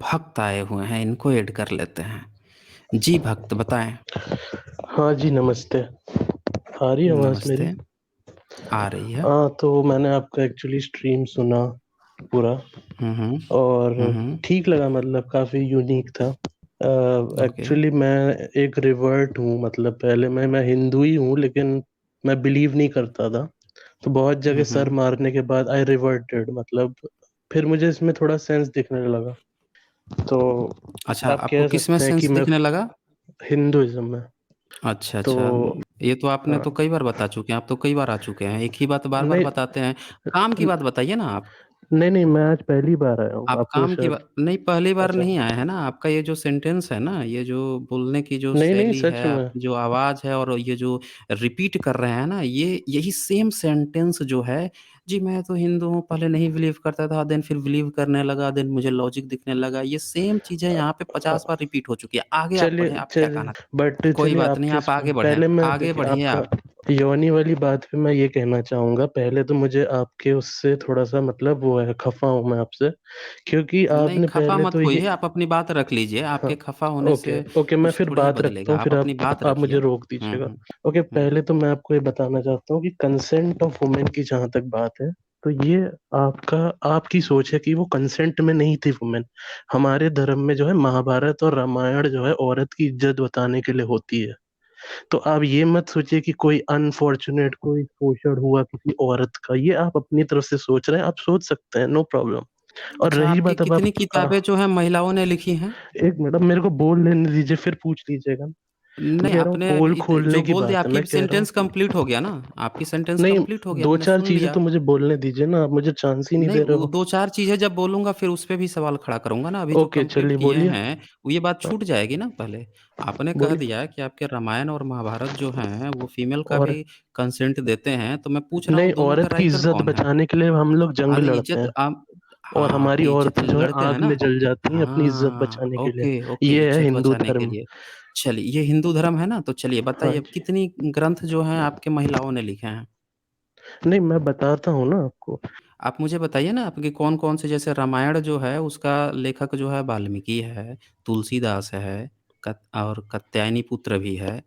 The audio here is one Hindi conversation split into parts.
भक्त आए हुए हैं, इनको ऐड कर लेते हैं। जी भक्त बताएं। हाँ जी, नमस्ते। आ रही है आवाज़ मेरी? नमस्ते। आ रही है। हाँ, तो मैंने आपका एक्चुअली स्ट्रीम सुना पूरा हम्म। और हम्म। ठीक लगा, मतलब काफ़ी यूनिक था। ओके। एक्चुअली मैं एक रिवर्ट हूँ, मतलब पहले मैं हिंदू ही हूँ, लेकिन मैं बिलीव नहीं करता था। तो बहुत जगह सर हम्म। मारने के बाद आई रिवर्टेड, मतलब फिर मुझे इसमें थोड़ा सेंस दिखने लगा। तो अच्छा, आप आपको कह किस में सकते हैं कि सेंस मैं दिखने लगा? हिंदुइज्म में। अच्छा तो अच्छा। ये तो आपने तो हाँ, कई बार बता चुके हैं, आप तो कई बार आ चुके हैं, एक ही बात बार बार नहीं बताते हैं। काम की बात बताइए ना आप। नहीं नहीं, मैं आज पहली बार आया हूँ, आप आपको काम की शायद। बात नहीं, पहली बार अच्छा, नहीं आए हैं ना। आपका ये जो सेंटेंस है ना, ये जो बोलने की जो नहीं नहीं, शैली सच है, में। आपकी जो आवाज़ है, और ये जो रिपीट कर रहे हैं ना, ये यही सेम सेंटेंस जो है। जी मैं तो हिंदू हूँ, पहले नहीं बिलीव करता था, देन फिर बिलीव करने लगा, देन मुझे लॉजिक दिखने लगा। ये सेम चीज़ें यहाँ पे 50 बार रिपीट हो चुकी है। आगे आप चलिए बढ़ें, आप क्या चलिए, कहना। बट कोई चलिए बात नहीं, आपके आप आगे बढ़ें, पहले मैं आगे देखिए बढ़िए आपका आप। योनी वाली बात पे मैं ये कहना चाहूंगा। पहले तो मुझे आपके उससे थोड़ा सा मतलब वो है, खफा हूं मैं आपसे, क्योंकि नहीं, आपने खफा पहले मत तो ये। होइए, आप अपनी बात रख लीजिए। हाँ, आपके खफा होने ओके से ओके, मैं कुछ फिर थोड़ी ही बात रखता बदलेगा, हूँ, आप फिर अपनी बात आप मुझे रखिए। रोक दीजिएगा। हम्म। ओके, हम्म। पहले तो मैं आपको ये बताना चाहता हूँ कि कंसेंट ऑफ वुमेन की जहां तक बात है, तो ये आपका आपकी सोच है कि वो कंसेंट में नहीं थी वुमेन। हमारे धर्म में जो है महाभारत और रामायण जो है औरत की इज्जत बताने के लिए होती है। तो आप ये मत सोचिए कि कोई अनफॉर्चुनेट कोई शोषण हुआ किसी औरत का, ये आप अपनी तरफ से सोच रहे हैं, आप सोच सकते हैं, नो प्रॉब्लम। और अच्छा, रही आपकी बात अब आप कितनी किताबें जो है महिलाओं ने लिखी हैं? एक मिनट, अब मेरे को बोल लेने दीजिए, फिर पूछ लीजिएगा। मैं नहीं, कह रहा हूँ आपने पोल जो खोलने की बोल दिया, बात है, आपकी मैं कह रहा सेंटेंस हूँ। कंप्लीट हो गया ना। आपकी सेंटेंस नहीं, कंप्लीट हो गया, दो मैंने चार सुन चीजें लिया। तो मुझे बोलने दीजिए ना, आप मुझे चांस ही नहीं नहीं, दे रहे वो हो। दो चार चीजें जब बोलूंगा फिर उस पे भी सवाल खड़ा करूंगा ना। अभी जो ओके, कंप्लीट चलिए किए बोलिए। हैं, वो ये बात हाँ, छूट जाएगी ना। पहले आपने कह बोलिए। दिया कि आपके रामायण और महाभारत जो हैं वो फीमेल का और भी कंसेंट देते हैं, तो मैं पूछ रहा नहीं, हूँ दोनों के औरत की राइटर इज्जत कौन है? बचाने के लिए हम लोग जंग अरे लड़ते इज्जत हैं, आप। और हाँ, हमारी आपकी इज्जत औरतें जो है लड़ते हैं आग ना। में जल जाती हैं अपनी इज्जत हाँ, बचाने के लिए। ओके ओके, ये है इज्जत हिंदू बचाने के धर्म। लिए। चलिए, ये हिंदू धर्म है ना, तो चलिए हाँ बताइए, अब जी। कितनी ग्रंथ जो हैं आपके महिलाओं ने लिखे हैं? नहीं, मैं बताता हूँ ना आपको। आप मुझे बताइए ना, आपके कौन कौन से, जैसे रामायण जो है उसका लेखक जो है वाल्मीकि है, तुलसीदास है, और कात्यायनी पुत्र भी है।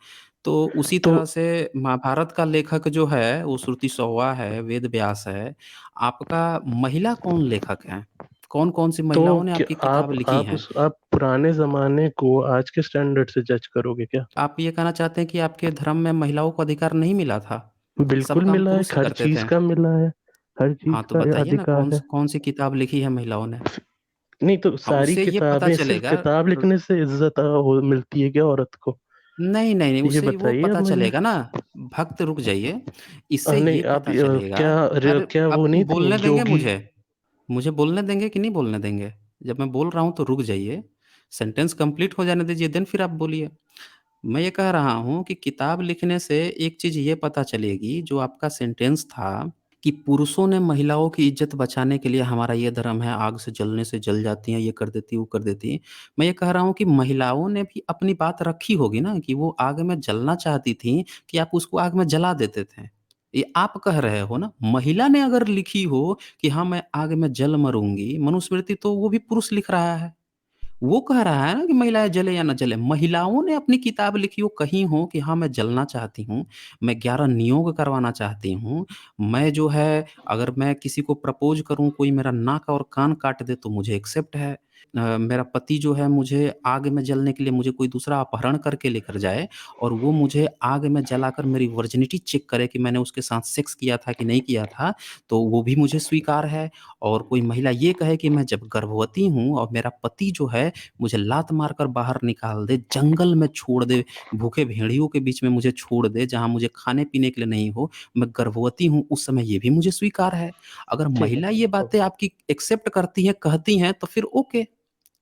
तो उसी तो तरह से महाभारत का लेखक जो है वो श्रुति सौवा है, वेद व्यास है। आपका महिला कौन लेखक है? कौन कौन सी तो महिलाओं ने क्या आपकी किताब लिखी हैं? आप पुराने जमाने को आज के स्टैंडर्ड से जज करोगे क्या? आप ये कहना चाहते हैं कि आपके धर्म में महिलाओं को अधिकार नहीं मिला था? सब बिल्कुल काम मिला है, पुरुष हर करते चीज थे? का मिला है, हर हाँ, चीज तो का बताइए ना, अधिकार है। कौन सी किताब लिखी है महिलाओं ने? नहीं तो हाँ, सारी उससे ये पता किताबें, सिर्फ चलेगा। किताब लिखने से इज्जत मिलती है क्या औरत को? नहीं नहीं नहीं, ये उससे वो बताइए अब पता मुझे। चलेगा ना। भक्त रुक जाइए। इससे नहीं, ये आप पता चलेगा। अरे, क्या वो आप नहीं थी बोलने देंगे जोगी? मुझे? मुझे बोलने देंगे कि नहीं बोलने देंगे? जब मैं बोल रहा हूँ तो रुक जाइए। सेंटेंस कंप्लीट हो जाने दीजिए, देन फिर आप बोलिए। मैं ये कह रहा हूँ कि किताब लिखने से एक चीज़ ये पता चलेगी, जो आपका सेंटेंस था कि पुरुषों ने महिलाओं की इज्जत बचाने के लिए, हमारा ये धर्म है, आग से जलने से जल जाती हैं, ये कर देती वो कर देती। मैं ये कह रहा हूँ कि महिलाओं ने भी अपनी बात रखी होगी ना, कि वो आग में जलना चाहती थी, कि आप उसको आग में जला देते थे। ये आप कह रहे हो ना। महिला ने अगर लिखी हो कि हाँ मैं आग में जल मरूंगी, मनुस्मृति, तो वो भी पुरुष लिख रहा है। वो कह रहा है ना कि महिलाएं जले या ना जले। महिलाओं ने अपनी किताब लिखी हो, कहीं हो कि हाँ मैं जलना चाहती हूँ, मैं 11 नियोग करवाना चाहती हूँ, मैं जो है, अगर मैं किसी को प्रपोज करूँ, कोई मेरा नाक और कान काट दे तो मुझे एक्सेप्ट है। मेरा पति जो है मुझे आग में जलने के लिए, मुझे कोई दूसरा अपहरण करके लेकर जाए, और वो मुझे आग में जलाकर मेरी वर्जिनिटी चेक करे कि मैंने उसके साथ सेक्स किया था कि नहीं किया था, तो वो भी मुझे स्वीकार है। और कोई महिला ये कहे कि मैं जब गर्भवती हूँ और मेरा पति जो है मुझे लात मारकर बाहर निकाल दे, जंगल में छोड़ दे, भूखे भेड़ियों के बीच में मुझे छोड़ दे, जहाँ मुझे खाने पीने के लिए नहीं हो, मैं गर्भवती हूँ, उस समय ये भी मुझे स्वीकार है। अगर ठीक है। महिला ये बातें ओके आपकी एक्सेप्ट करती हैं, कहती हैं, तो फिर ओके,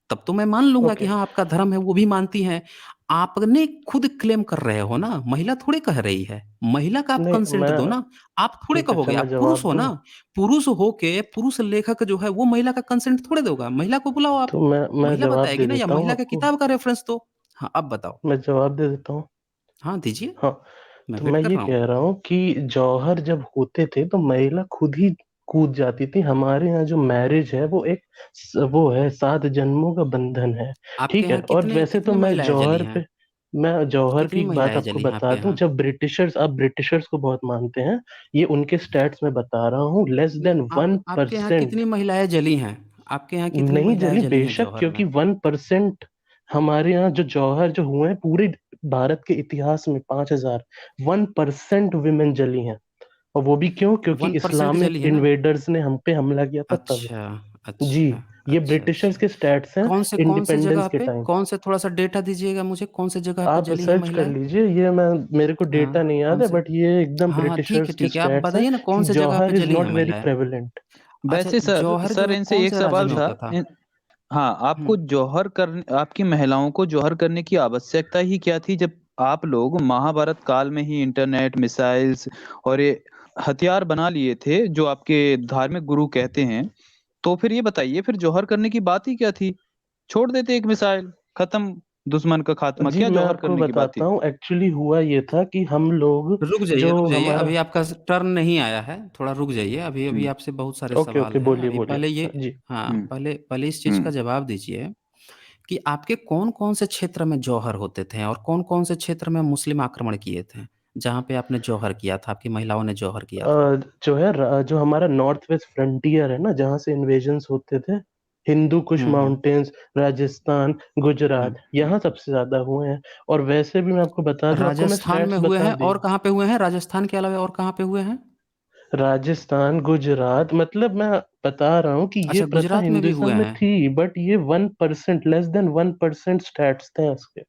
तब तो मैं मान लूंगा कि ओके। हाँ आपका धर्म है, वो भी मानती हैं। आपने खुद क्लेम कर रहे हो ना, महिला थोड़े कह रही है। महिला का आप नहीं, कंसेंट दो मैं ना। आप थोड़े ठीक है, अच्छा कहोगे, मैं आप पुरुष जवाब हो दूं। ना। पुरुष हो के पुरुष लेखक जो है वो महिला का कंसेंट थोड़े दोगा। महिला को बुलाओ आप। तो मैं महिला जवाब दे बताएगी ना, या देता हूँ महिला के आपको। किताब का रेफरेंस दो। हाँ, अब बताओ। मैं जवाब दे देता हूँ। हाँ, दीजिए। हाँ, मैं तो वेट मैं कर ये रहा हूँ। कह रहा हूँ कि जौहर जब होते थे तो महिला खुद ही कूद जाती थी। हमारे यहाँ जो मैरिज है वो एक वो है 7 जन्मों का बंधन है। आपके ठीक है। यहाँ और कितनी वैसे तो कितनी महिलाएँ जली हैं? मैं जौहर की कितनी एक बात महिलाएँ आपको जली हैं बता आपके दूं, यहाँ? जब ब्रिटिशर्स, आप ब्रिटिशर्स को बहुत मानते हैं, ये उनके स्टैट्स में बता रहा हूँ, लेस नहीं, देन आप वन आपके यहाँ परसेंट कितनी महिलाएँ जली हैं? आपके यहाँ कितनी नहीं महिलाएँ जली जली हैं बेशक, जौहर में? क्योंकि 1%। हमारे यहाँ जो जौहर जो हुए हैं पूरे भारत के इतिहास में 5,000, 1% विमेन जली हैं। और वो भी क्यों? क्योंकि 1% इस्लामिक जली है ना? इन्वेडर्स ने हम पे हमला किया था तब। अच्छा, जी, अच्छा, ये अच्छा, ब्रिटिशर्स अच्छा। के स्टैट्स हैं कौन से जगह इंडिपेंडेंस के पे? टाइम। कौन से थोड़ा-सा डेटा दीजिएगा मुझे, कौन से जगह पे आप जली हैं सर्च कर महिलाएँ? लीजिए, ये मैं मेरे को हाँ, डेटा नहीं याद कौन है, से? बट ये एकदम हाँ, हाँ, ब्रिटिशर्स के ठीक है। आप स्टैट्स हैं बताइए ना कि कौन से जगह पे जौहर इज जली हैं नॉट वेरी महिलाएँ? प्रेवलेंट। अच्छा, वैसे सर जौहर जो सर है इनसे एक कौन-से राज्य सवाल में था। होता था? हाँ, हुँ, आपको जौहर करने, आपकी महिलाओं को जौहर करने की आवश्यकता ही क्या थी, जब आप लोग महाभारत काल में ही इंटरनेट, मिसाइल्स और ये हथियार बना लिए थे जो आपके धार्मिक गुरु कहते हैं। तो फिर ये बताइए, फिर जौहर करने की बात ही क्या थी? छोड़ देते एक मिसाइल, खत्म, दुश्मन का खात्मा, जी, क्या मैं जौहर आपको करने की बात बताता थी? हूँ, एक्चुअली हुआ ये था कि हम लोग जो रुक जाइए, हमारा। अभी आपका टर्न नहीं आया है, थोड़ा रुक जाइए, अभी-अभी हुँ, आपसे बहुत सारे ओके सवाल ओके, हैं। बोलिए अभी बोलिए। पहले ये हाँ जी। हाँ, हुँ, पहले पहले इस चीज़ हुँ। का जवाब दीजिए कि आपके कौन-कौन से क्षेत्र में जौहर होते थे और कौन-कौन से क्षेत्र में मुस्लिम आक्रमण किए थे, जहाँ पे आपने जौहर किया था, आपकी महिलाओं ने जौहर किया था? जो है जो हमारा नॉर्थ वेस्ट फ्रंटियर है ना, जहाँ से इन्वेजन्स होते थे, हिंदू कुश हुँ, हुँ, माउंटेन्स, राजस्थान, हुँ। गुजरात, यहाँ सबसे ज्यादा हुए हैं। और वैसे भी मैं आपको बता दूं, आपको मैं राजस्थान में स्टैट्स हुए बता हैं दी। और कहाँ पे हुए हैं? राजस्थान के अलावा और कहाँ पे हुए हैं? राजस्थान, गुजरात, मतलब मैं बता रहा हूँ कि ये अच्छा, प्रथा गुजरात में भी हिंदुइज्म हुए में हैं। थी, बट ये 1%, लेस देन 1% स्टैट्स थे इसके।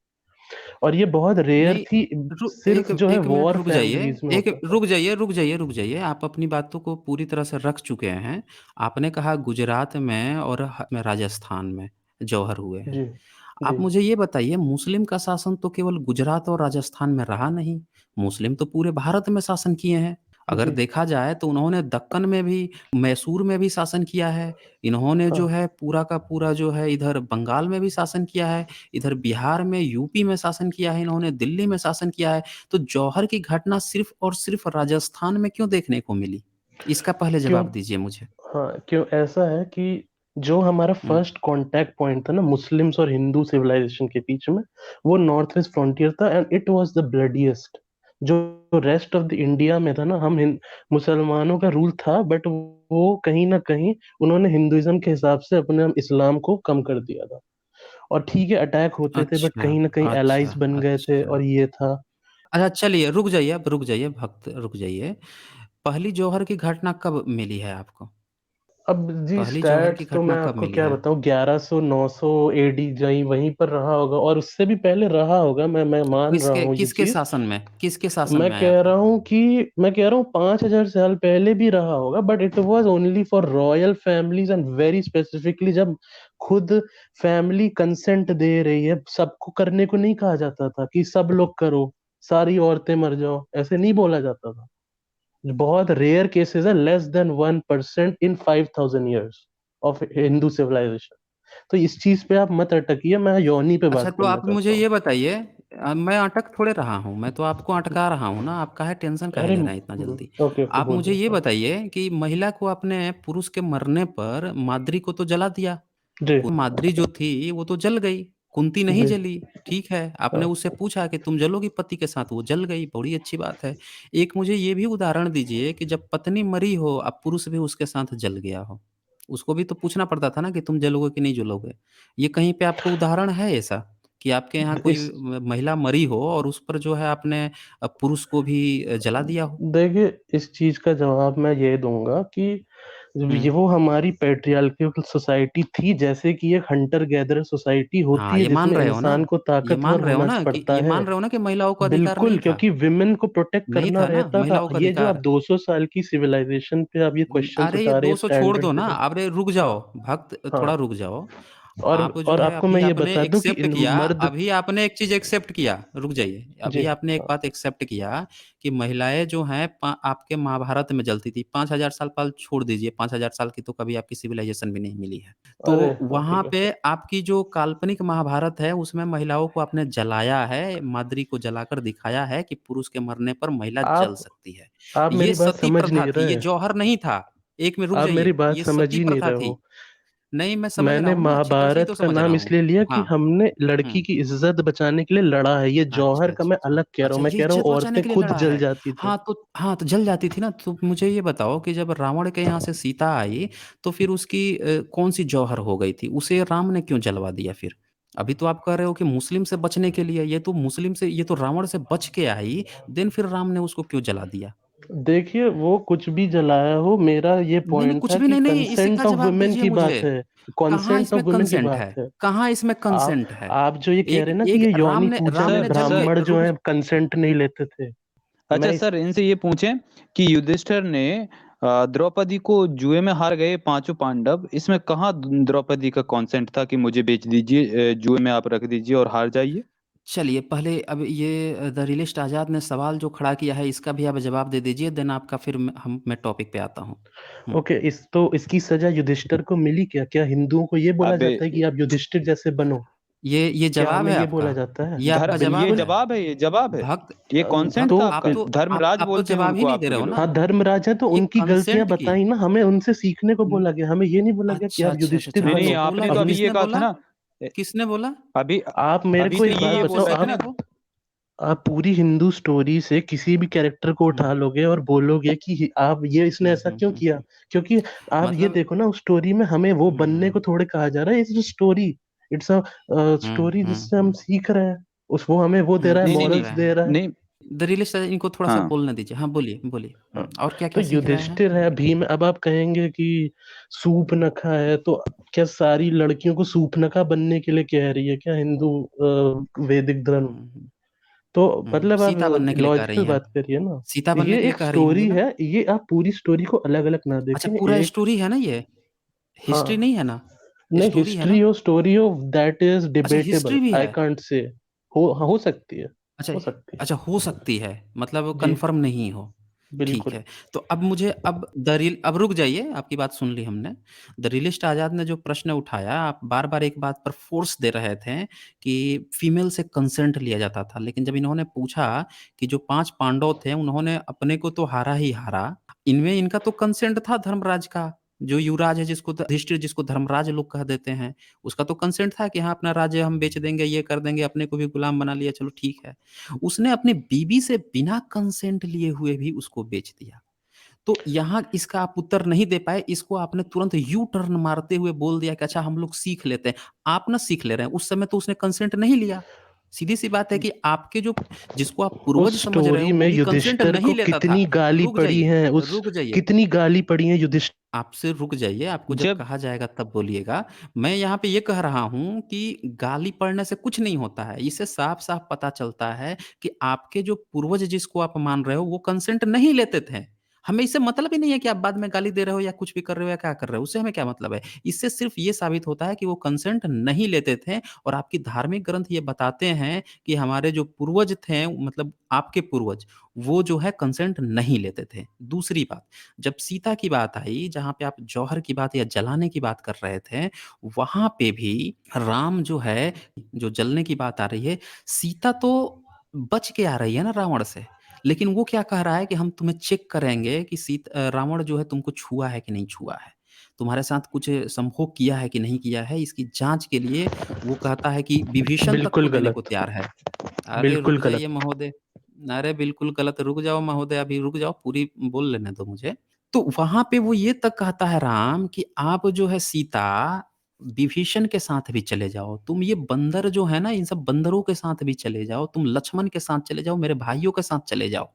और ये बहुत रेयर नहीं, थी, रु सिर्फ एक जो है 1 मिनट वॉर रुक जाइए, फैमिलीज में एक होता था। रुक जाइए, रुक जाइए, रुक जाइए। आप अपनी बातों को पूरी तरह से रख चुके हैं। आपने कहा गुजरात में और में राजस्थान में जौहर हुए हैं। जी आप जी। मुझे ये बताइए मुस्लिम का शासन तो केवल गुजरात और राजस्थान में रहा नहीं, मुस्लिम तो पूरे भारत में शासन किए हैं। अगर जी देखा जाए तो उन्होंने दक्कन में भी, मैसूर में भी शासन किया है। इन्होंने जो हाँ। है पूरा का पूरा जो है इधर बंगाल में भी शासन किया है, इधर बिहार में, यूपी में शासन किया है इन्होंने, दिल्ली में शासन किया है। तो जौहर की घटना सिर्फ़ और सिर्फ़ राजस्थान में क्यों देखने को मिली? इसका पहले क्यों? जवाब दीजिए मुझे। हाँ, क्यों ऐसा है कि जो हमारा हुँ। फर्स्ट कांटेक्ट पॉइंट था ना मुस्लिम्स और हिंदू सिविलाइजेशन के बीच में, वो नॉर्थ वेस्ट फ्रंटियर था, and it was the bloodiest. जो रेस्ट ऑफ द इंडिया में था ना, मुसलमानों का रूल था, बट वो कहीं ना कहीं उन्होंने हिंदुइज्म के हिसाब से अपने इस्लाम को कम कर दिया था। और ठीक है, अटैक होते थे, बट अच्छा, कहीं ना कहीं अच्छा, एलाइज बन गए थे, अच्छा। और ये था। अच्छा चलिए रुक जाइए, अब रुक जाइए भक्त रुक जाइए। पहली जौहर की घटना कब मिली है आपको? अब जी, पहली जौहर की स्टैट्स तो घटना मैं कब आपको मिली क्या है? बताऊं, 1100 900 एडी जहीं वहीं पर रहा होगा, और उससे भी पहले रहा होगा, मैं मान रहा किसके हूँ ये किसके चीज। शासन में? किसके शासन में आया था? मैं कह रहा हूँ 5,000 साल पहले भी रहा होगा, but it was only for royal families, and very specifically जब खुद फैमिली कंसेंट दे रही है, सबको करने को नहीं कहा जाता था कि सब लोग करो, सारी औरतें मर जाओ, ऐसे नहीं बोला जाता था। बहुत रेयर केसेस है, less than 1% in 5,000 years of Hindu civilisation. तो इस चीज पे आप मत अटकिए, मैं योनी पे अच्छा बात तो करना आप मुझे चाहता हूँ। ये बताइए मैं अटक थोड़े रहा हूँ, मैं तो आपको अटका रहा हूँ ना, आप काहे टेंशन काहे अरे, ले रहे हैं इतना जल्दी? ओके ओके, आप मुझे बोलिए। ये हाँ बताइए कि महिला को अपने पुरुष के मरने पर माद्री को तो जला दिया। जी माद्री जो थी वो तो जल गई, कुंती नहीं जी। जली, ठीक है। आपने हाँ, उससे पूछा कि तुम जलोगी पति के साथ, वो जल गई, बड़ी अच्छी बात है। एक मुझे ये भी उदाहरण दीजिए कि जब पत्नी मरी हो, अब पुरुष भी उसके साथ जल गया हो, उसको भी तो पूछना पड़ता था ना कि तुम जलोगे कि नहीं जलोगे? ये कहीं पे आपको उदाहरण है ऐसा कि आपके यहाँ कोई इस महिला मरी हो और उस पर जो है आपने पुरुष को भी जला दिया हो? देखिए, इस चीज का जवाब मैं ये दूंगा कि हुँ। ये वो हमारी पेट्रियार्कल सोसाइटी थी, जैसे कि एक हंटर गैदरर सोसाइटी हाँ, होती है ये मान जिसमें रहे हो ना? इंसान को ये ताकतवर मान रहे हो होना ना कि पड़ता ये है। मान रहे हो ना कि महिलाओं को अधिकार बिल्कुल, नहीं था? क्योंकि विमेन को प्रोटेक्ट नहीं करना था ना रहता था। महिलाओं का ये जो आप अधिकार? 200 साल की सिविलाइजेशन पे आप ये क्वेश्चंस अरे ये उठा रहे हैं 200 छोड़ स्टैंडर्ड दो ना, पे। अरे रुक हाँ जाओ, भक्त हाँ। थोड़ा रुक जाओ। और आप जो और है आपको मैं अभी ये आपने बता दूं कि एक्सेप्ट इन किया, मर्द। अभी आपने एक चीज़ एक्सेप्ट किया, रुक जाइए। जी अभी आपने एक हाँ। बात एक्सेप्ट किया कि महिलाएँ जो हैं आपके महाभारत में जलती थी। 5000 साल पहले छोड़ दीजिए, 5000 साल की तो कभी आपकी सिविलाइज़ेशन भी नहीं मिली है। अरे तो हाँ, वहाँ ठीक है। पे आपकी जो काल्पनिक महाभारत है, उसमें महिलाओं को आपने जलाया है, माद्री को जलाकर दिखाया है कि पुरुष के मरने पर महिला जल आप सकती है। आप ये मेरी बात सती समझ प्रथा नहीं थी, ये रहे। जौहर नहीं था। एक में रुक आप मेरी जाइए, बात ये समझ सती ही नहीं प्रथा रहे थी। हो। नहीं, मैं समझ रहा मैंने हूँ ना, अच्छी तरह से ही महाभारत तो का समझ रहा नाम हूँ। इसलिए लिया कि हाँ, हमने लड़की हुँ। की इज्जत बचाने के लिए लड़ा है। ये अच्छा, जौहर का अच्छा, मैं अच्छा। अलग कह रहा अच्छा, हूँ, मैं ये कह रहा हूँ इज़्ज़त बचाने औरतें के लिए खुद लड़ा जल है। जाती थी। हाँ, तो जल जाती थी ना, तो मुझे ये बताओ कि जब रावण के यहाँ से सीता आई, तो फिर उसकी कौन-सी जौहर हो गई थी? उसे राम ने क्यों जलवा दिया फिर? अभी तो आप कह रहे हो कि मुस्लिम से बचने के लिए, ये तो रावण से बच के आई, देन फिर राम ने उसको क्यों जला दिया? देखिए, वो कुछ भी जलाया हो, मेरा ये नहीं, नहीं, पॉइंट कुछ था भी कि नहीं, नहीं, इसी का कंसेंट ऑफ जवाब वुमेन दीजिए की मुझे। बात है। कहाँ कंसेंट ऑफ इसमें वुमेन की कंसेंट बात है? है। कहाँ इसमें आप कंसेंट है? आप जो ये कह रहे एक हैं ना कि एक ये योनि पूजा राम में ने जब ब्राह्मण जो रुक है कंसेंट नहीं लेते थे। अच्छा मैं इस सर, इनसे ये पूछें कि युधिष्ठिर ने द्रौपदी को जुए में हार गए पांचों पांडव, इसमें कहाँ द्रौपदी का कॉन्सेंट था कि मुझे बेच दीजिए, जुए में आप रख दीजिए और हार जाइए? चलिए, पहले अब ये द रियलिस्ट आज़ाद ने सवाल जो खड़ा किया है, इसका भी आप जवाब दे दीजिए, देन आपका फिर मैं टॉपिक पे आता हूँ। हुँ। ओके, इस तो इसकी सजा युधिष्ठिर को मिली क्या? क्या हिंदुओं को ये बोला अबे जाता है कि आप युधिष्ठिर जैसे बनो? ये क्या जवाब हमें है ये आपका? बोला जाता है? ये आपका ये जवाब है? बिल्कुल। जवाब है, ये जवाब है। भक्त ये कॉन्सेंट तो था आप आपका। तो धर्मराज आप तो बोलते हैं जवाब ही उनको नहीं दे आपके रहे हो लोग। ना। हाँ, धर्मराज है तो ये उनकी गलतियां कंसेंट की बताई ना, हमें उनसे सीखने को हुँ। बोला गया। हमें ये नहीं बोला गया कि अच्छा, आप अच्छा, अच्छा, युधिष्ठिर अच्छा। नहीं, नहीं, अच्छा, बनो। बोला आपने तो तो अभी अपनी ये किसने कहा था बोला? ना। ए, किसने बोला? अभी आप मेरे अभी को तो एक बात ये बोल बताओ। रहे थे किसने ना। आप वो? आप पूरी हिंदू स्टोरी से किसी भी कैरेक्टर को हुँ, उठा लोगे और बोलोगे कि आप ये इसने हुँ, ऐसा हुँ, क्यों हुँ, किया? हुँ। क्योंकि आप ये मतलब देखो ना, उस स्टोरी में हमें वो बनने हुँ, को थोड़े कहा जा रहा है। It's story, it's a hmm, story hmm, जिससे हम हुँ, सीख रहे हैं। उस वो हमें वो दे रहा है, आप नहीं, नहीं, सीख नहीं, मॉरल्स रहे दे हैं। रहा है। नहीं। द रियलिस्ट इनको थोड़ा-सा हाँ। बोलने दीजिए। हाँ, बोलिए, बोलिए। हाँ, और तो क्या-क्या सीख रहे हैं? युधिष्ठिर है, भीम। अब आप कहेंगे कि सूपनखा है, तो क्या सारी लड़कियों को सूपनखा बनने के लिए कह रही है क्या हिंदू वैदिक धर्म? हुँ, हुँ, तो हुँ। मतलब सीता बनने आप के लिए कह रही लॉजिकल हैं। बात करिए ना। सीता बनने ये के लिए एक कह रही होंगी स्टोरी ना? है, ये आप पूरी स्टोरी को अलग अलग ना अच्छा, देखें। पूरा एक स्टोरी है ना ये? हिस्ट्री हाँ, नहीं है ना? नहीं, स्टोरी है हिस्ट्री ना? हो स्टोरी हो, दैट इज अच्छा, डिबेटेबल, हिस्ट्री भी आई है। Can't say. हो सकती है। अच्छा, हो सकती है। अच्छा, हो सकती है, मतलब जी, कन्फर्म नहीं हो। ठीक बिल्कुल। है, तो अब मुझे अब रुक जाइए, आपकी बात सुन ली हमने। द रियलिस्ट आज़ाद ने जो प्रश्न उठाया, आप बार-बार एक बात पर फ़ोर्स दे रहे थे कि फीमेल से कंसेंट लिया जाता था, लेकिन जब इन्होंने पूछा कि जो 5 पांडव थे, उन्होंने अपने को तो हारा ही हारा, इनमें इनका तो कंसेंट था धर्मराज का, जो युवराज है जिसको युधिष्ठिर जिसको धर्मराज लोग कह देते हैं, उसका तो कंसेंट था कि हाँ, अपना राज्य हम बेच देंगे, ये कर देंगे, अपने को भी गुलाम बना लिया, चलो ठीक है। उसने अपनी बीवी से बिना कंसेंट लिए हुए भी उसको बेच दिया। तो यहाँ इसका आप उत्तर नहीं दे पाए, इसको आपने तुरंत यू टर्न मारते हुए बोल दिया कि अच्छा हम लोग सीख लेते हैं। आप ना सीख ले रहे हैं, उस समय तो उसने कंसेंट नहीं लिया। सीधी-सी बात है कि आपके जो जिसको आप पूर्वज उस समझ रहे हो, स्टोरी वो में भी कंसेंट युधिष्ठिर नहीं को लेता था। कितनी गाली रुक पड़ी जाइए, है, उस रुक जाइए। कितनी गाली पड़ी है युधिष्ठिर। आपसे रुक जाइए, आपको जब जब कहा जाएगा तब बोलिएगा। मैं यहाँ पे ये कह रहा हूँ कि गाली पड़ने से कुछ नहीं होता है। इससे साफ-साफ पता चलता है कि आपके जो पूर्वज जिसको आप मान रहे हो, वो कंसेंट नहीं लेते थे। हमें इससे मतलब ही नहीं है कि आप बाद में गाली दे रहे हो या कुछ भी कर रहे हो या क्या कर रहे हो, उससे हमें क्या मतलब है। इससे सिर्फ़ ये साबित होता है कि वो कंसेंट नहीं लेते थे और आपकी धार्मिक ग्रंथ ये बताते हैं कि हमारे जो पूर्वज थे, मतलब आपके पूर्वज, वो जो है कंसेंट नहीं लेते थे। दूसरी बात, जब सीता की बात आई, जहाँ पे आप जौहर की बात या जलाने की बात कर रहे थे, वहाँ पे भी राम जो है, जो जलने की बात आ रही है, सीता तो बच के आ रही है ना रावण से। लेकिन वो क्या कह रहा है कि हम तुम्हें चेक करेंगे कि रावण जो है तुमको छुआ है कि नहीं छुआ है। तुम्हारे साथ कुछ संभोग किया है कि नहीं किया है, इसकी जाँच के लिए वो कहता है कि विभीषण तक को बिल्कुल देने को गलत। तैयार है। अरे बिल्कुल रुक जाइए गलत। महोदय। अरे बिल्कुल गलत, रुक जाओ महोदय, अभी रुक जाओ, पूरी बोल लेने दो मुझे। तो वहाँ पे वो ये तक कहता है राम कि आप जो है सीता, विभीषण के साथ भी चले जाओ। तुम ये बंदर जो है ना, इन सब बंदरों के साथ भी चले जाओ। तुम लक्ष्मण के साथ चले जाओ, मेरे भाइयों के साथ चले जाओ।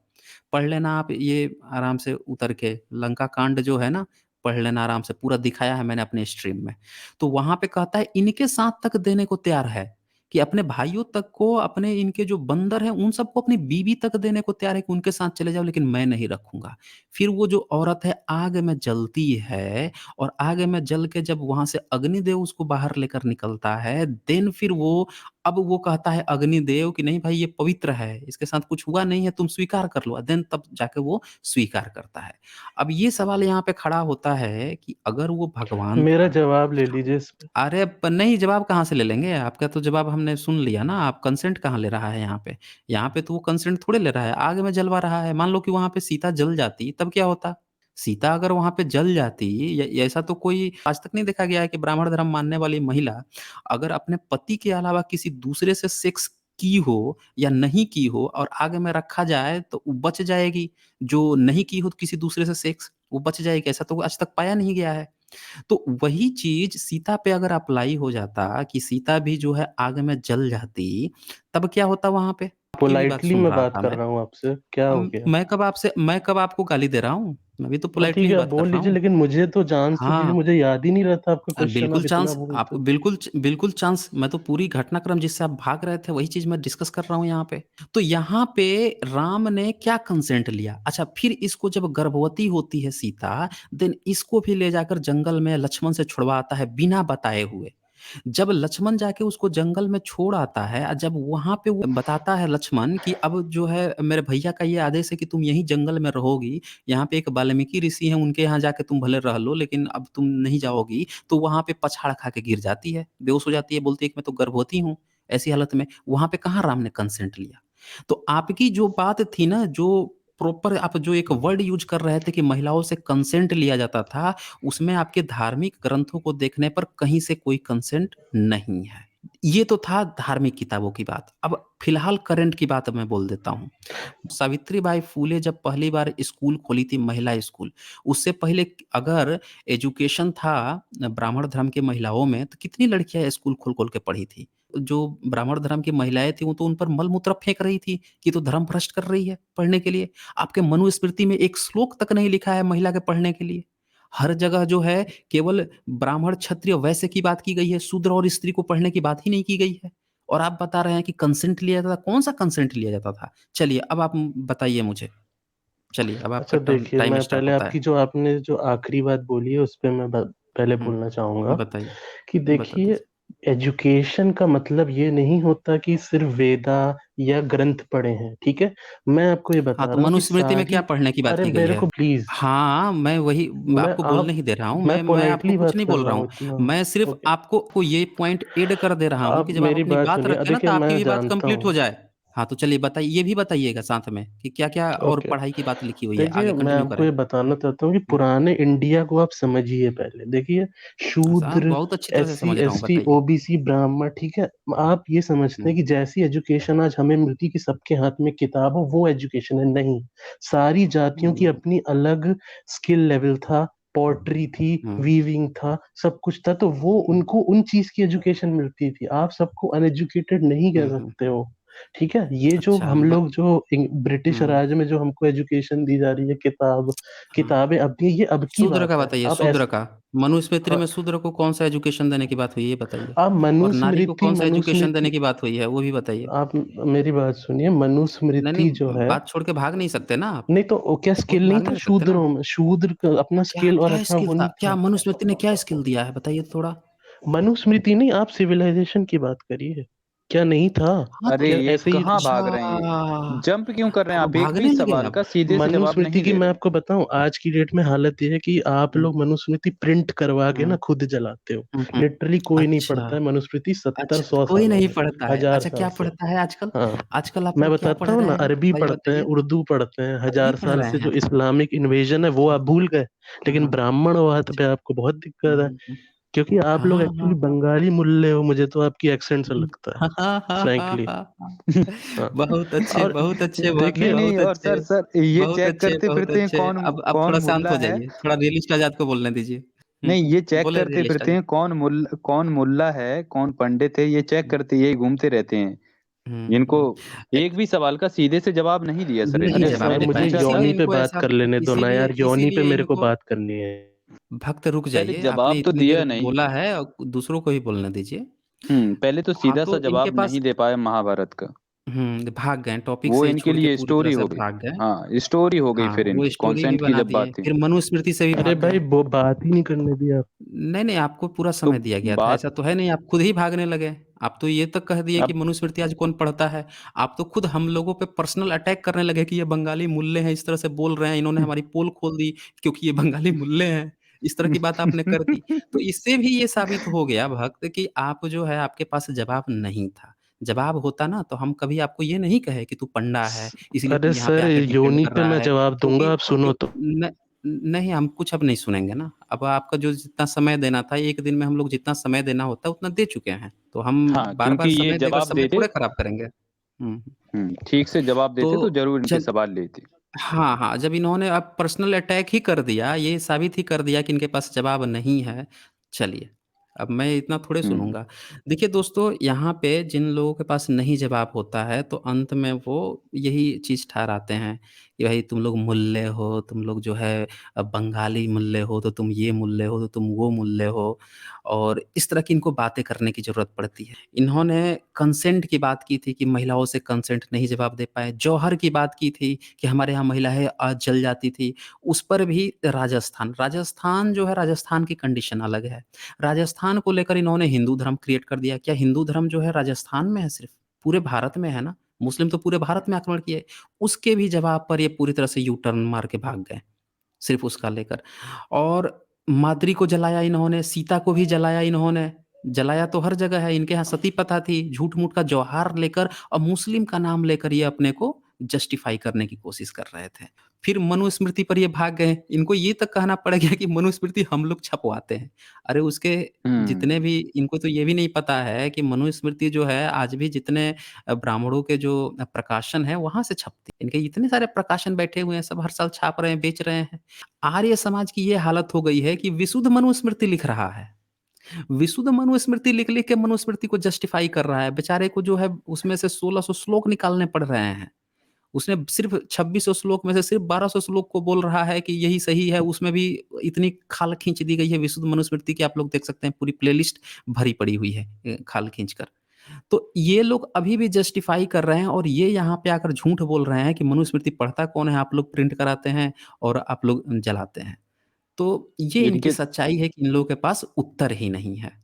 पढ़ लेना आप ये आराम से उतर के, लंका कांड जो है ना, पढ़ लेना आराम से, पूरा दिखाया है मैंने अपने स्ट्रीम में। तो वहाँ पे कहता है इनके साथ तक देने को तैयार है, कि अपने भाइयों तक को, अपने इनके जो बंदर हैं उन सबको अपनी बीवी तक देने को तैयार है कि उनके साथ चले जाओ, लेकिन मैं नहीं रखूँगा। फिर वो जो औरत है आग में जलती है और आग में जल के जब वहाँ से अग्निदेव उसको बाहर लेकर निकलता है, देन फिर वो, अब वो कहता है अग्निदेव कि नहीं भाई ये पवित्र है, इसके साथ कुछ हुआ नहीं है, तुम स्वीकार कर लो। देन तब जाके वो स्वीकार करता है। अब ये सवाल यहाँ पे खड़ा होता है कि अगर वो भगवान मेरा था, जवाब ले लीजिए इस पे। अरे नहीं, जवाब कहाँ से ले लेंगे? आपका तो जवाब हमने सुन लिया ना, आप कंसेंट कहाँ ले रहा है यहाँ पे? यहाँ पे तो वो कंसेंट थोड़े ले रहा है, आग में जलवा रहा है। मान लो कि वहाँ पे सीता जल जाती, तब क्या होता? सीता अगर वहाँ पे जल जाती, ऐसा तो कोई आज तक नहीं देखा गया है कि ब्राह्मण धर्म मानने वाली महिला अगर अपने पति के अलावा किसी दूसरे से सेक्स की हो या नहीं की हो और आग में रखा जाए तो वो बच जाएगी। जो नहीं की हो किसी दूसरे से सेक्स, वो बच जाएगी, ऐसा तो आज तक पाया नहीं गया है। तो वही चीज़ सीता पे अगर अप्लाई हो जाता कि सीता भी जो है आग में जल जाती, तब क्या होता वहाँ पे? आपकी भी बात पोलाइटली सुन मैं रहा बात था कर मैं। रहा हूँ आपसे, क्या हो गया? मैं कब आपको गाली दे रहा हूँ? मैं भी तो हाँ पोलाइटली ठीक ही है, आप बात कर बोल रहा लीजिए, हूँ। लेकिन मुझे तो जान से दीजिए, हाँ। मुझे याद ही नहीं रहता आपका क्वेश्चन, बिल्कुल आप इतना चांस बोलते आपको हो। बिल्कुल चांस मैं तो पूरी घटनाक्रम जिससे आप भाग रहे थे वही चीज़ मैं डिस्कस कर रहा हूँ यहाँ पे। तो यहाँ पे राम ने क्या कंसेंट लिया? अच्छा फिर इसको जब गर्भवती होती है सीता, देन इसको भी ले जाकर जंगल में लक्ष्मण से छुड़वाता है बिना बताए हुए। जब लक्ष्मण जाके उसको जंगल में छोड़ आता है जब वहाँ पे वो बताता है लक्ष्मण कि अब जो है मेरे भैया का ये आदेश है कि तुम यहीं जंगल में रहोगी, यहाँ पे एक वाल्मीकि ऋषि हैं उनके यहाँ जाके तुम भले रह लो लेकिन अब तुम नहीं जाओगी, तो वहाँ पे पछाड़ खा के गिर जाती है, बेहोश हो जाती है, बोलती है कि मैं तो गर्भवती हूँ। ऐसी हालत में वहाँ पे कहाँ राम ने कंसेंट लिया? तो आपकी जो बात थी ना, जो प्रॉपर आप जो एक वर्ड यूज़ कर रहे थे कि महिलाओं से कंसेंट लिया जाता था, उसमें आपके धार्मिक ग्रंथों को देखने पर कहीं से कोई कंसेंट नहीं है। ये तो था धार्मिक किताबों की बात। अब फिलहाल करंट की बात मैं बोल देता हूँ। सावित्रीबाई फूले जब पहली बार स्कूल खोली थी, महिला स्कूल, उससे पहले अगर एजुकेशन था ब्राह्मण धर्म की महिलाओं में, तो कितनी लड़कियाँ स्कूल खोल-खोल के पढ़ी थी। जो ब्राह्मण धर्म की महिलाएँ थी, वो तो उन पर मल-मूत्र फेंक रही थी कि तो धर्म भ्रष्ट कर रही है पढ़ने के लिए। आपके मनुस्मृति में एक श्लोक तक नहीं लिखा है महिला के पढ़ने के लिए। हर जगह जो है केवल ब्राह्मण, क्षत्रिय, वैश्य की बात की गई है, शूद्र और स्त्री को पढ़ने की बात ही नहीं की गई है। और आप बता रहे हैं कि कंसेंट लिया जाता था, कौन-सा कंसेंट लिया जाता था? चलिए अब आप बताइए मुझे। चलिए अब आपका अच्छा टर्न देखिए, टाइम मैं स्टार्ट पहले होता है। आपकी जो आपने जो आखिरी बात बोली है उस पे मैं पहले हुँ, बोलना चाहूंगा बताइए, कि बता देखिए, दीजिए। एजुकेशन का मतलब ये नहीं होता कि सिर्फ वेदा या ग्रंथ पढ़े हैं, ठीक है? मैं आपको ये हाँ, बता तो रहा हूँ कि मनुस्मृति में क्या सारी, पढ़ने की बात अरे की गई मेरे है? को प्लीज, हाँ, मैं वही मैं आपको बोलने आप ही दे रहा हूँ। मैं मैं आपको पोलाइटली कुछ बात नहीं कर बोल रहा रहा हूँ हूँ। इतना। मैं सिर्फ़ ओके, आपको ये पॉइंट ऐड कर दे रहा हूँ आप कि जब आप मेरी अपनी बात बात सुनिए। रखें ना, तो देखिए, आपकी मैं भी बात जानता कंप्लीट हूँ। हो जाए। हाँ, तो चलिए बताइए, ये भी बताइएगा साथ में कि क्या-क्या और ओके, पढ़ाई की बात लिखी हुई है? देखिए, आगे मैं कंटिन्यू आपको करें। ये बताना चाहता हूँ कि हुँ, पुराने इंडिया को आप समझिए पहले। देखिए, साहब शूद्र, बहुत अच्छी तरह से एससी, समझ रहा हूँ, एसटी, बताइए। ओबीसी, ब्राह्मण, ठीक है? आप ये समझते हुँ, हैं कि जैसी एजुकेशन आज हमें मिलती कि सबके हाथ में किताब हो, वो एजुकेशन है। नहीं, सारी जातियों की हुँ, अपनी अलग स्किल लेवल था, पॉटरी थी, हुँ, वीविंग था, सब कुछ था, तो वो उनको उन चीज की एजुकेशन मिलती थी। आप सबको अनएजुकेटेड नहीं कह हुँ, हुँ। सकते हो, ठीक है? ये जो अच्छा हम लोग जो ब्रिटिश हुँ, राज में जो हमको एजुकेशन दी जा रही है, हाँ। किताबें, अब ये अब की शूद्र का बात है। बताइए, आप शूद्र ऐसे, का। मनुस्मृति हाँ, में शूद्र को कौन-सा एजुकेशन देने की बात हुई है, ये बताइए? आप और नारी को मनुस्मृति कौन-सा एजुकेशन देने मनुस्मृति की बात हुई है, वो भी बताइए? आप मेरी बात सुनिए, नहीं, मनुस्मृति जो नहीं, है, बात छोड़ के भाग नहीं सकते ना आप। नहीं तो क्या छोड़ स्किल के नहीं भाग था नहीं सकते ना। शूद्रों में? शूद्र का अपना क्या स्किल और क्या अपना स्किल वो था? नहीं क्या था? मनुस्मृति ने क्या स्किल दिया है, बताइए तो थोड़ा? मनुस्मृति नहीं, आप सिविलाइजेशन की बात करिए। क्या नहीं था? हाँ, तो अरे क्या ये ऐसे ही? कहाँ अच्छा, भाग रहे हैं? जंप क्यों कर रहे हैं तो आप? एक भी भागने लगे सवाल आप? का सीधे से जवाब मनुस्मृति नहीं की दे मैं रहे। आपको बताऊं, आज की डेट में हालत ये है कि आप हुँ, लोग मनुस्मृति प्रिंट करवा के ना हुँ, खुद जलाते हो। हुँ, हुँ। लिटरली कोई नहीं अच्छा, पढ़ता है मनुस्मृति सत्तर अच्छा, सौ कोई सालों नहीं से, पढ़ता है। हजार अच्छा, साल क्या से। पढ़ता है आजकल? हाँ, आजकल आप मैं लोग क्या बताता पढ़ हूँ रहे ना, हैं? अरबी बताइए, पढ़ते हैं, बताइए। उर्दू पढ़ते हैं, अरबी हजार पढ़ साल रहे से जो हैं? इस्लामिक इन्वेजन है वो आप भूल गए। लेकिन हाँ, ब्राह्मणवाद पे अच्छा। आपको बहुत हुँ, दिक्कत है, हुँ, हुँ। क्योंकि आप लोग हाँ, एक्चुअली हाँ, हाँ। बंगाली मुल्ले हो, मुझे तो आपकी एक्सेंट से हुँ। लगता है, हाँ, हाँ, हाँ, हाँ, फ्रैंकली। हाँ, हाँ। हाँ, और बहुत अच्छे भक्त, नहीं देखिए, नहीं, बहुत और अच्छे, सर ये बहुत चेक अच्छे, करते बहुत फिरते हैं अच्छे। कौन अब कौन थोड़ा शांत मुल्ला हो है। जाइए, थोड़ा रियलिस्ट आज़ाद को बोलने दीजिए। नहीं, ये चेक बोले करते रियलिस्ट फिरते आज़ाद। हैं कौन मुल्ला है, कौन पंडित है, ये चेक हुँ, करते यही घूमते रहते हैं। हुँ, इनको हुँ। एक भी सवाल का सीधे से जवाब नहीं दिया सर नहीं अरे इन्होंने। जवाब सर, दे मैंने पाए, मुझे पूछा था। इसीलिए यौनी पे इनको बात ऐसा कर लेने दो ना यार, यौनी पे इसीलिए मेरे को इनको बात करनी है। भक्त रुक पहले जाइए, आपने जवाब तो इतनी देर दिया नहीं। बोला है और दूसरों को भी बोलने दीजिए। पहले तो हाँ, सीधा सा तो इनके जवाब पास नहीं दे पाए महाभारत का। भाग गए, टॉपिक वो से ही इनके छोड़ के लिए पूरी तरह स्टोरी से हो गई। भाग गए। हाँ, स्टोरी हो गई हाँ, फिर वो इनकी, स्टोरी भी कंसेंट की बना जब दिए, बात थी। फिर मनुस्मृति से भी अरे भाग भाई, गए। वो बात ही नहीं करने दिया। नहीं, नहीं, आपको पूरा तो समय दिया गया था, बात ऐसा तो है नहीं आप खुद ही भागने लगे। आप तो ये तक कह दिए कि अब मनुस्मृति आज कौन पढ़ता है। आप तो खुद हम लोगों पे पर्सनल अटैक करने लगे कि ये बंगाली मुल्ले हैं, इस तरह से बोल रहे हैं, इन्होंने हमारी पोल खोल दी क्योंकि ये बंगाली मुल्ले हैं। इस तरह की बात आपने कर दी। तो इससे भी ये साबित हो गया भक्त कि आप जो है आपके पास जवाब नहीं था। जवाब होता ना तो हम कभी आपको ये नहीं कहे कि तू पंडा है, इसलिए तू अरे यहाँ पे सर, आके डिफेंड योनी कर पे रहा मैं है। जवाब दूंगा, आप सुनो तो। नहीं, हम कुछ अब नहीं सुनेंगे ना। अब आपका जो जितना समय देना था, एक दिन में हम लोग जितना समय देना होता है, उतना दे चुके हैं। तो हम हाँ, बार-बार क्योंकि ये समय देकर जवाब समय देते थोड़े खराब करेंगे। ठीक से जवाब देते तो तो ज़रूर इनके जब सवाल लेते। हाँ, हाँ, जब इन्होंने अब पर्सनल अटैक ही कर दिया, ये साबित ही कर दिया कि इनके पास जवाब नहीं है, चलिए, अब मैं इतना थोड़े हुँ, सुनूँगा। देखिए दोस्तों, यहाँ पे जिन लोगों के पास नहीं जवाब होता है, तो अंत में वो यही चीज़ ठहराते हैं कि भई तुम लोग मुल्ले हो, तुम लोग जो है बंगाली मुल्ले हो, तो तुम ये मुल्ले हो, तो तुम वो मुल्ले हो, और इस तरह की इनको बातें करने की ज़रूरत पड़ती है। इन्होंने कंसेंट की बात की थी कि महिलाओं से कंसेंट नहीं जवाब दे पाए, जौहर की बात की थी कि हमारे यहाँ महिलाएँ जल जाती थी, उस पर भी राजस्थान जो है, राजस्थान की कंडीशन अलग है। राजस्थान को लेकर इन्होंने हिंदू धर्म क्रिएट कर दिया। क्या हिंदू धर्म जो है राजस्थान में है सिर्फ़? पूरे भारत में है ना? मुस्लिम तो पूरे भारत में आक्रमण किए। उसके भी जवाब पर ये पूरी तरह से यू टर्न मार के भाग गए। सिर्फ़ उसका लेकर। और माद्री को जलाया इन्होंने, सीता को भी जलाया इन्होंने। जलाया तो हर जगह है, इनके यहाँ सती प्रथा थी, झूठ-मूठ का त्योहार लेकर और मुस्लिम का नाम लेकर ये अपने को जस्टिफ़ाई करने की कोशिश कर रहे थे। फिर मनुस्मृति पर ये भाग गए, इनको ये तक कहना पड़ गया कि मनुस्मृति हम लोग छपवाते हैं। अरे उसके हुँ, जितने भी इनको तो ये भी नहीं पता है कि मनुस्मृति जो है आज भी जितने ब्राह्मणों के जो प्रकाशन है वहाँ से छपती है। इनके इतने सारे प्रकाशन बैठे हुए हैं, सब हर साल छाप रहे हैं, बेच रहे हैं। आर्य समाज की ये हालत हो गई है कि विशुद्ध मनुस्मृति लिख रहा है। विशुद्ध मनुस्मृति लिख-लिख के मनुस्मृति को जस्टिफ़ाई कर रहा है। बेचारे को जो है उसमें से 1600 श्लोक निकालने पड़ रहे हैं। उसने सिर्फ़ 2600 श्लोक में से सिर्फ़ 1200 श्लोक को बोल रहा है कि यही सही है, उसमें भी इतनी खाल खींच दी गई है विशुद्ध मनुस्मृति की, आप लोग देख सकते हैं पूरी प्लेलिस्ट भरी पड़ी हुई है खाल खींच कर। तो ये लोग अभी भी जस्टिफ़ाई कर रहे हैं और ये यहाँ पे आकर झूठ बोल रहे हैं कि मनुस्मृति पढ़ता कौन है? आप लोग प्रिंट कराते हैं और आप लोग जलाते हैं। तो ये इनकी इनके सच्चाई है कि इन लोगों के पास उत्तर ही नहीं है।